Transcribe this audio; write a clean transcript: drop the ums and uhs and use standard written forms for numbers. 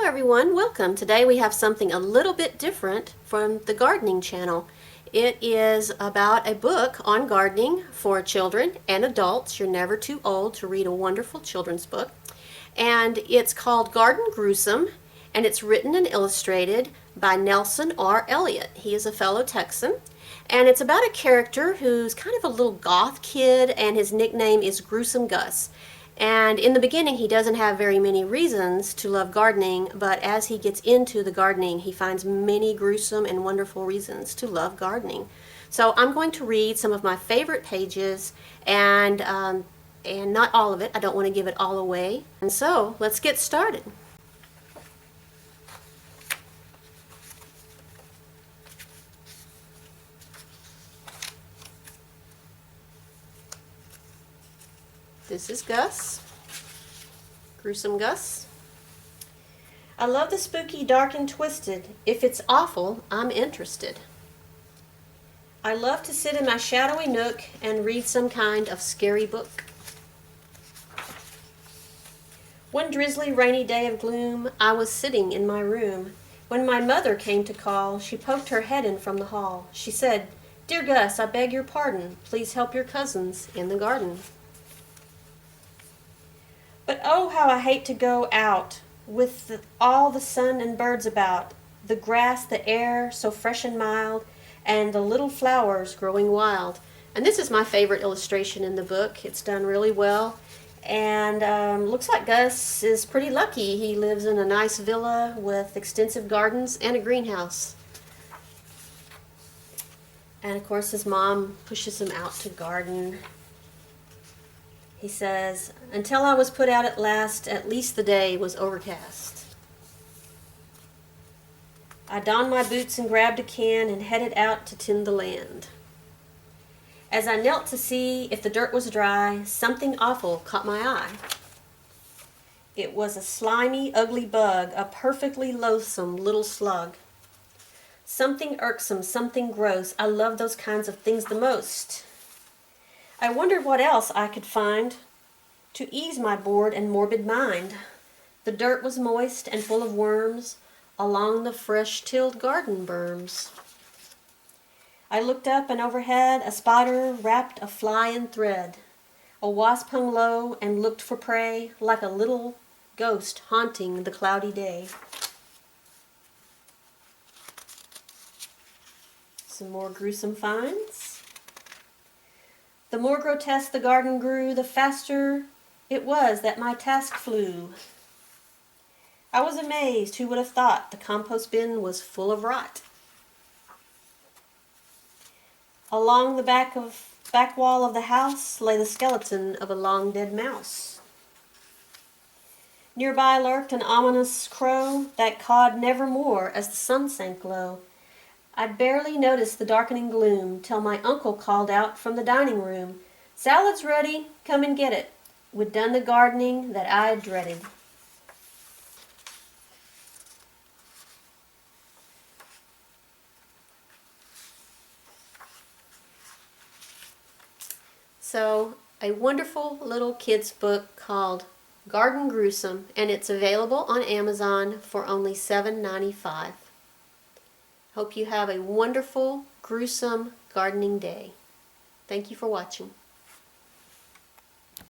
everyone, welcome. Today we have something a little bit different from the gardening channel. It is about a book on gardening for children and adults. You're never too old to read a wonderful children's book. And it's called Garden Gruesome, and it's written and illustrated by Nelson R. Elliott. He is a fellow Texan. And it's about a character who's kind of a little goth kid, and his nickname is Gruesome Gus. And in the beginning, he doesn't have very many reasons to love gardening, but as he gets into the gardening, he finds many gruesome and wonderful reasons to love gardening. So I'm going to read some of my favorite pages, and not all of it. I don't want to give it all away. And so let's get started. This is Gus, Gruesome Gus. I love the spooky, dark, and twisted. If it's awful, I'm interested. I love to sit in my shadowy nook and read some kind of scary book. One drizzly, rainy day of gloom, I was sitting in my room. When my mother came to call, she poked her head in from the hall. She said, "Dear Gus, I beg your pardon. Please help your cousins in the garden." But oh, how I hate to go out with all the sun and birds about, the grass, the air so fresh and mild, and the little flowers growing wild. And this is my favorite illustration in the book. It's done really well. And looks like Gus is pretty lucky. He lives in a nice villa with extensive gardens and a greenhouse. And of course his mom pushes him out to garden. He says, "Until I was put out at least the day was overcast." I donned my boots and grabbed a can and headed out to tend the land. As I knelt to see if the dirt was dry, something awful caught my eye. It was a slimy, ugly bug, a perfectly loathsome little slug. Something irksome, something gross. I love those kinds of things the most. I wondered what else I could find to ease my bored and morbid mind. The dirt was moist and full of worms along the fresh-tilled garden berms. I looked up, and overhead a spider wrapped a fly in thread. A wasp hung low and looked for prey like a little ghost haunting the cloudy day. Some more gruesome finds. The more grotesque the garden grew, the faster it was that my task flew. I was amazed. Who would have thought the compost bin was full of rot? Along the back wall of the house lay the skeleton of a long dead mouse. Nearby lurked an ominous crow that cawed nevermore as the sun sank low. I barely noticed the darkening gloom till my uncle called out from the dining room, "Salad's ready, come and get it." We'd done the gardening that I dreaded. So, a wonderful little kids book called Garden Gruesome, and it's available on Amazon for only $7.95. Hope you have a wonderful, gruesome gardening day. Thank you for watching.